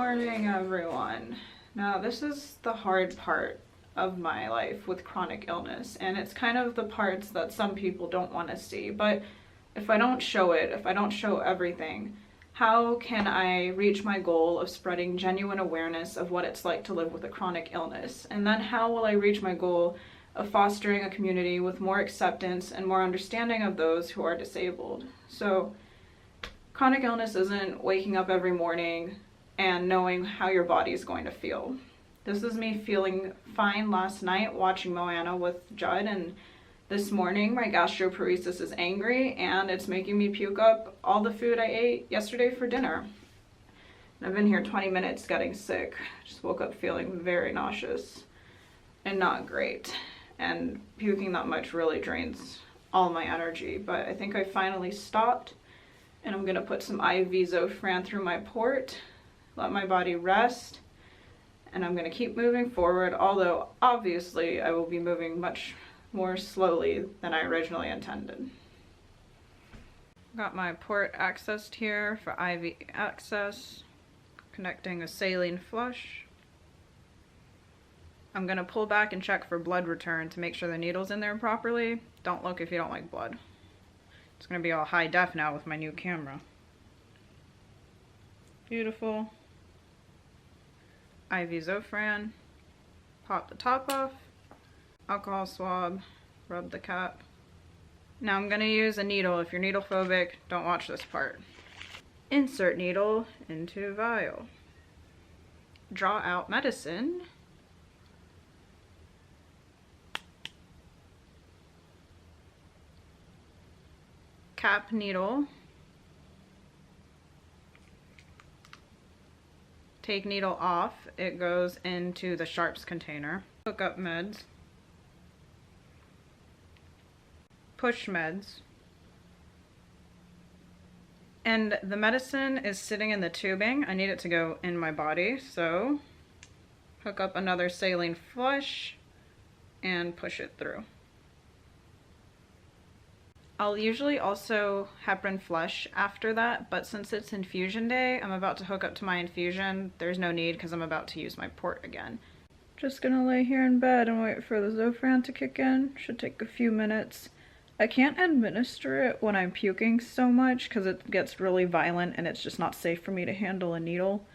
morning, everyone. Now, this is the hard part of my life with chronic illness, and it's kind of the parts that some people don't want to see. But if I don't show it, if I don't show everything, how can I reach my goal of spreading genuine awareness of what it's like to live with a chronic illness? And then how will I reach my goal of fostering a community with more acceptance and more understanding of those who are disabled? So, chronic illness isn't waking up every morning and knowing how your body is going to feel. This is me feeling fine last night watching Moana with Judd, and this morning my gastroparesis is angry and it's making me puke up all the food I ate yesterday for dinner. And I've been here 20 minutes getting sick. Just woke up feeling very nauseous and not great. And puking that much really drains all my energy, but I think I finally stopped. And I'm gonna put some IV Zofran through my port, let my body rest, and I'm gonna keep moving forward, although obviously I will be moving much more slowly than I originally intended. Got my port accessed here for IV access, connecting a saline flush. I'm gonna pull back and check for blood return to make sure the needle's in there properly. Don't look if you don't like blood. It's gonna be all high def now with my new camera. Beautiful. IV Zofran. Pop the top off. Alcohol swab. Rub the cap. Now I'm gonna use a needle. If you're needle phobic, don't watch this part. Insert needle into vial. Draw out medicine. Cap needle. Take needle off. It goes into the sharps container. Hook up meds. Push meds. And the medicine is sitting in the tubing. I need it to go in my body, so hook up another saline flush and push it through. I'll usually also heparin flush after that, but since it's infusion day, I'm about to hook up to my infusion. There's no need because I'm about to use my port again. Just gonna lay here in bed and wait for the Zofran to kick in. Should take a few minutes. I can't administer it when I'm puking so much because it gets really violent and it's just not safe for me to handle a needle.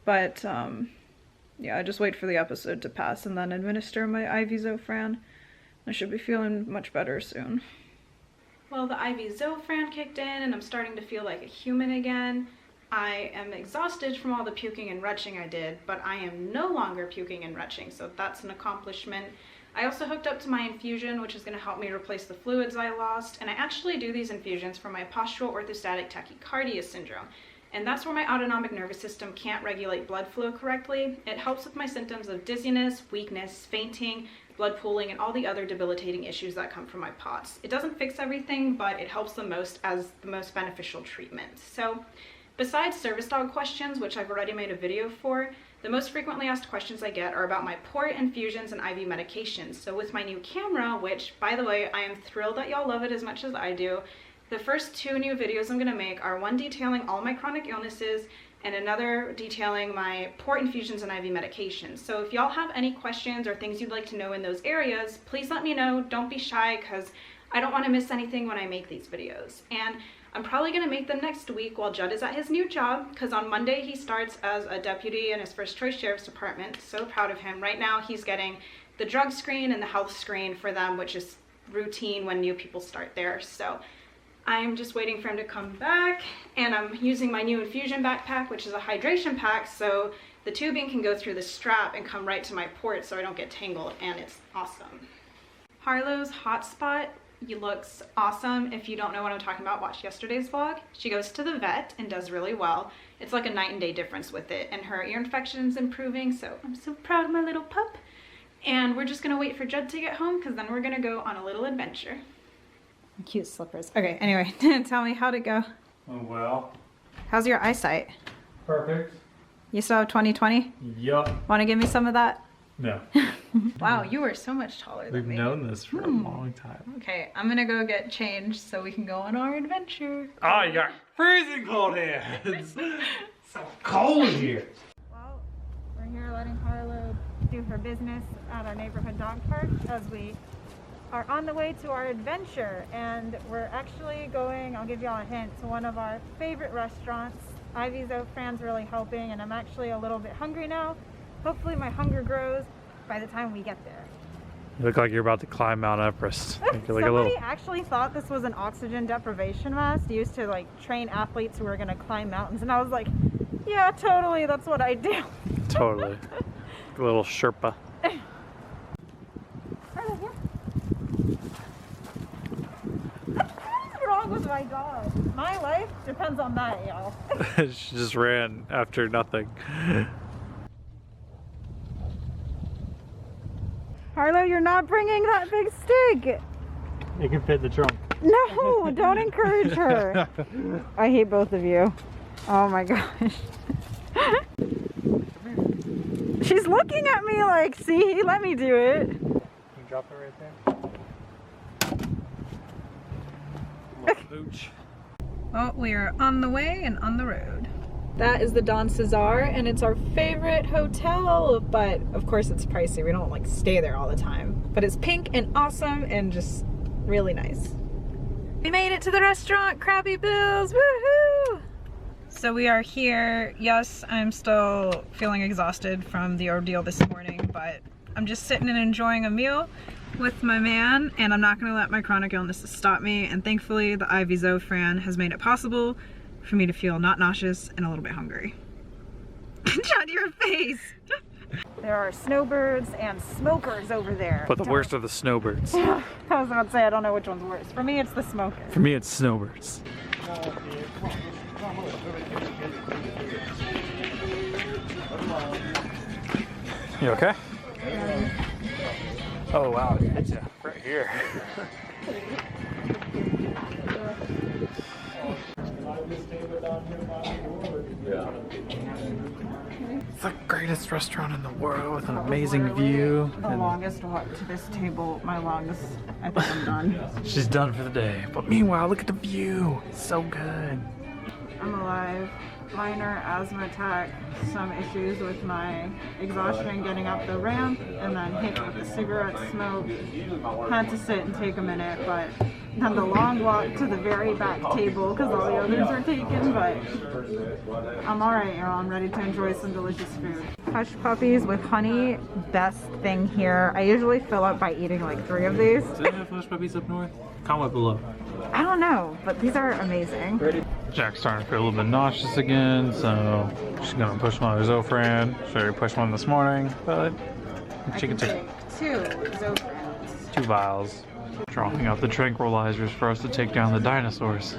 But yeah, I just wait for the episode to pass and then administer my IV Zofran. I should be feeling much better soon. Well, the IV Zofran kicked in and I'm starting to feel like a human again. I am exhausted from all the puking and retching I did, but I am no longer puking and retching, so that's an accomplishment. I also hooked up to my infusion, which is going to help me replace the fluids I lost, and I actually do these infusions for my postural orthostatic tachycardia syndrome, and that's where my autonomic nervous system can't regulate blood flow correctly. It helps with my symptoms of dizziness, weakness, fainting, blood pooling, and all the other debilitating issues that come from my POTS. It doesn't fix everything, but it helps the most as the most beneficial treatment. So besides service dog questions, which I've already made a video for, the most frequently asked questions I get are about my port infusions and IV medications. So with my new camera, which by the way, I am thrilled that y'all love it as much as I do, the first 2 new videos I'm gonna make are one detailing all my chronic illnesses and another detailing my port infusions and IV medications. So if y'all have any questions or things you'd like to know in those areas, please let me know. Don't be shy because I don't want to miss anything when I make these videos. And I'm probably going to make them next week while Judd is at his new job, because on Monday he starts as a deputy in his first choice sheriff's department. So proud of him. Right now he's getting the drug screen and the health screen for them, which is routine when new people start there. So I'm just waiting for him to come back, and I'm using my new infusion backpack, which is a hydration pack, so the tubing can go through the strap and come right to my port so I don't get tangled, and it's awesome. Harlow's hotspot looks awesome. If you don't know what I'm talking about, watch yesterday's vlog. She goes to the vet and does really well. It's like a night and day difference with it, and her ear infection's improving, so I'm so proud of my little pup. And we're just gonna wait for Judd to get home because then we're gonna go on a little adventure. Cute slippers. Okay, anyway, tell me how'd it go? Oh, well. How's your eyesight? Perfect. You still have 20/20? Yup. Want to give me some of that? No. Wow, you are so much taller than me. We've known this for a long time. Okay, I'm gonna go get changed so we can go on our adventure. Oh, you got freezing cold hands. So cold here. her business at our neighborhood dog park as we are on the way to our adventure. And we're actually going, I'll give y'all a hint, to one of our favorite restaurants. Ivy Zofran's really helping, and I'm actually a little bit hungry now. Hopefully my hunger grows by the time we get there. You look like you're about to climb Mount Everest. Somebody actually thought this was an oxygen deprivation vest used to like train athletes who were gonna climb mountains, and I was like, yeah, totally, that's what I do. Totally. A little Sherpa. What's wrong with my dog? My life depends on that, y'all. She just ran after nothing. Harlow, you're not bringing that big stick. It can fit in the trunk. No, don't encourage her. I hate both of you. Oh my gosh. She's looking at me like, see, let me do it. Can you drop it right there? Little pooch. Well, we are on the way and on the road. That is the Don Cesar, and it's our favorite hotel, but of course it's pricey. We don't like stay there all the time. But it's pink and awesome and just really nice. We made it to the restaurant, Krabby Bill's, woohoo! So we are here. Yes, I'm still feeling exhausted from the ordeal this morning, but I'm just sitting and enjoying a meal with my man, and I'm not gonna let my chronic illnesses stop me. And thankfully, the Ivy Zofran has made it possible for me to feel not nauseous and a little bit hungry. Judd, your face! There are snowbirds and smokers over there. But the worst are the snowbirds. I was about to say, I don't know which one's worse. For me, it's the smokers. For me, it's snowbirds. You okay? Oh wow, it hit you right here. It's the greatest restaurant in the world with an amazing view. The longest walk to this table, my lungs, I think I'm done. She's done for the day. But meanwhile, look at the view. It's so good. I'm alive. Minor asthma attack, some issues with my exhaustion getting up the ramp, and then hit with the cigarette smoke. Had to sit and take a minute, but then the long walk to the very back table because all the others are taken, but I'm alright, y'all. I'm ready to enjoy some delicious food. Hush puppies with honey, best thing here. I usually fill up by eating like 3 of these. Do they have hush puppies up north? Comment below. I don't know, but these are amazing. Jack's starting to feel a little bit nauseous again, so she's gonna push one of Zofran. She already pushed one this morning, but she can take 2 Zofrans. 2 vials. Drawing out the tranquilizers for us to take down the dinosaurs.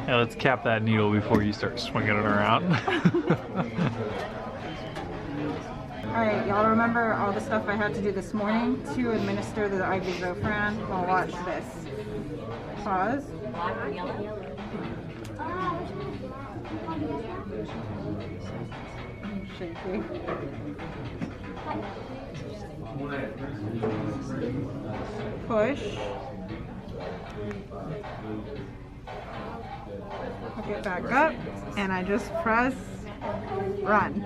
Yeah, let's cap that needle before you start swinging it around. Alright, y'all remember all the stuff I had to do this morning to administer the IV Zofran? Well, watch this. Pause. Shaky. Push. Hook it back up, and I just press run.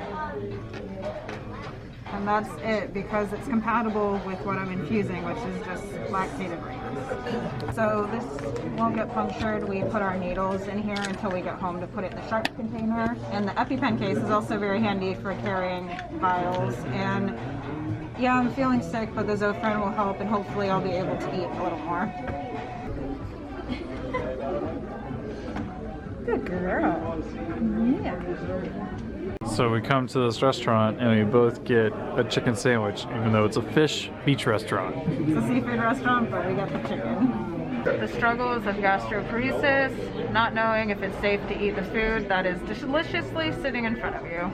And that's it, because it's compatible with what I'm infusing, which is just lactated rams. So this won't get punctured. We put our needles in here until we get home to put it in the sharp container. And the EpiPen case is also very handy for carrying vials. And yeah, I'm feeling sick, but the Zofran will help, and hopefully I'll be able to eat a little more. Good girl. Yeah. So we come to this restaurant and we both get a chicken sandwich, even though it's a fish beach restaurant. It's a seafood restaurant, but we got the chicken. The struggles of gastroparesis, not knowing if it's safe to eat the food that is deliciously sitting in front of you.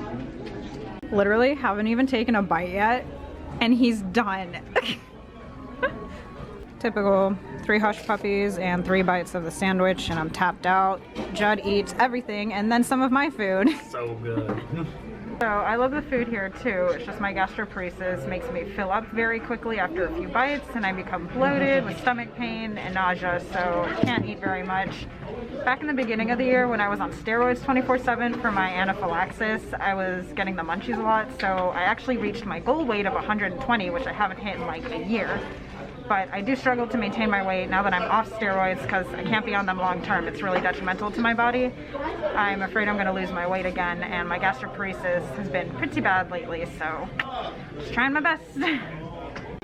Literally haven't even taken a bite yet, and he's done. Typical 3 hush puppies and 3 bites of the sandwich, and I'm tapped out. Judd eats everything and then some of my food. So good. So I love the food here too. It's just my gastroparesis makes me fill up very quickly after a few bites, and I become bloated with stomach pain and nausea, so I can't eat very much. Back in the beginning of the year when I was on steroids 24/7 for my anaphylaxis, I was getting the munchies a lot, so I actually reached my goal weight of 120, which I haven't hit in like a year. But I do struggle to maintain my weight now that I'm off steroids because I can't be on them long term. It's really detrimental to my body. I'm afraid I'm going to lose my weight again, and my gastroparesis has been pretty bad lately, so just trying my best.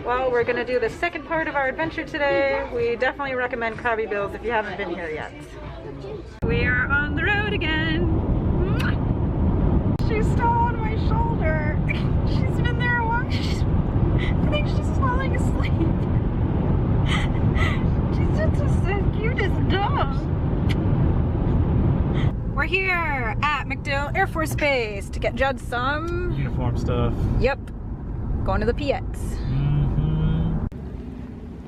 Well, we're going to do the second part of our adventure today. We definitely recommend Krabby Bill's if you haven't been here yet. We are on the road again. She's still on my shoulder. She's been there a while. I think she's falling asleep. She's just the cutest dog. We're here at MacDill Air Force Base to get Judd some Uniform stuff. Yep. Going to the PX.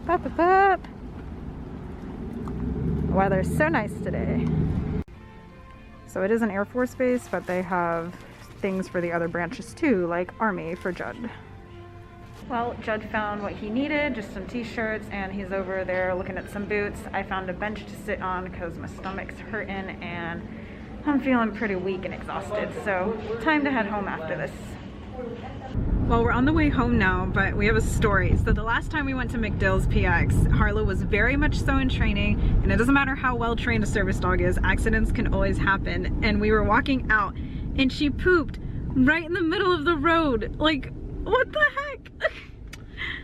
Pop, pop, pop. The weather's so nice today. So it is an Air Force base, but they have things for the other branches too, like Army for Judd. Well, Judd found what he needed, just some t-shirts, and he's over there looking at some boots. I found a bench to sit on because my stomach's hurting and I'm feeling pretty weak and exhausted, so time to head home after this. Well, we're on the way home now, but we have a story. So the last time we went to MacDill's PX, Harlow was very much so in training, and it doesn't matter how well trained a service dog is, accidents can always happen. And we were walking out and she pooped right in the middle of the road. Like, what the heck?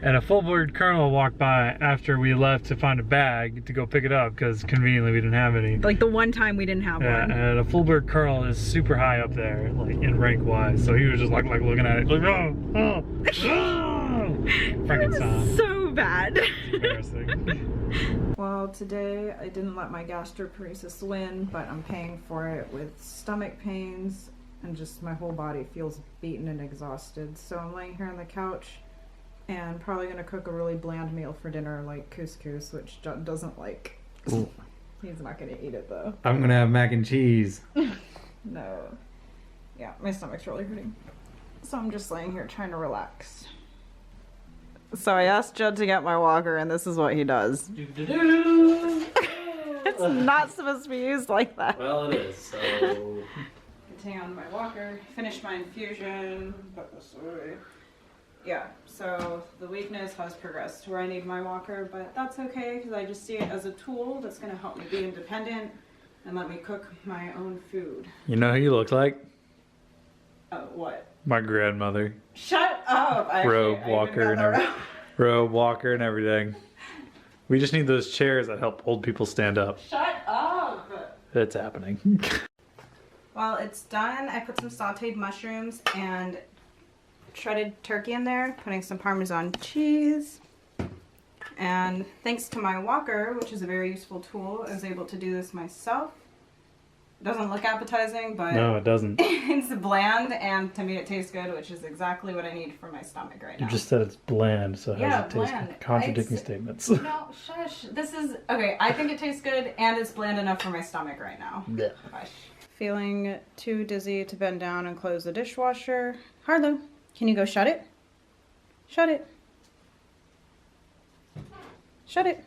And a full-blood colonel walked by after we left to find a bag to go pick it up because conveniently we didn't have any. Like the one time we didn't have one. And a full-blood colonel is super high up there, like in rank-wise. So he was just like looking at it, like oh. Freaking sound. So bad. Embarrassing. Well, today I didn't let my gastroparesis win, but I'm paying for it with stomach pains and just my whole body feels beaten and exhausted. So I'm laying here on the couch and probably gonna cook a really bland meal for dinner, like couscous, which Judd doesn't like. Ooh. He's not gonna eat it though. I'm gonna have mac and cheese. No. Yeah, my stomach's really hurting. So I'm just laying here trying to relax. So I asked Judd to get my walker, and this is what he does. It's not supposed to be used like that. Well, it is, so... Hang on to my walker, finish my infusion, put this away. Yeah, so the weakness has progressed to where I need my walker, but that's okay because I just see it as a tool that's going to help me be independent and let me cook my own food. You know who you look like? What? My grandmother. Shut up! Robe, walker, and everything. We just need those chairs that help old people stand up. Shut up! It's happening. Well, it's done. I put some sauteed mushrooms and shredded turkey in there, putting some Parmesan cheese. And thanks to my walker, which is a very useful tool, I was able to do this myself. It doesn't look appetizing, but no, it doesn't. It's bland, and to me it tastes good, which is exactly what I need for my stomach right now. You just said it's bland, so how does it taste bland. contradicting statements? No, shush. This is, okay, I think it tastes good, and it's bland enough for my stomach right now. Yeah. Gosh. Feeling too dizzy to bend down and close the dishwasher. Harlow, can you go shut it? Shut it. Shut it.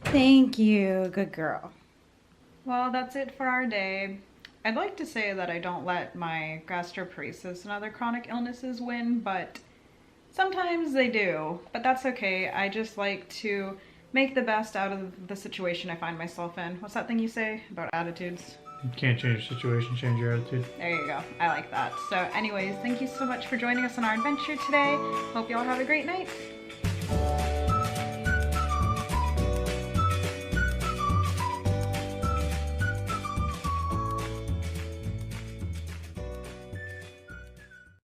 Thank you, good girl. Well, that's it for our day. I'd like to say that I don't let my gastroparesis and other chronic illnesses win, but sometimes they do. But that's okay. I just like to make the best out of the situation I find myself in. What's that thing you say about attitudes? You can't change the situation, change your attitude. There you go. I like that. So anyways, thank you so much for joining us on our adventure today. Hope you all have a great night.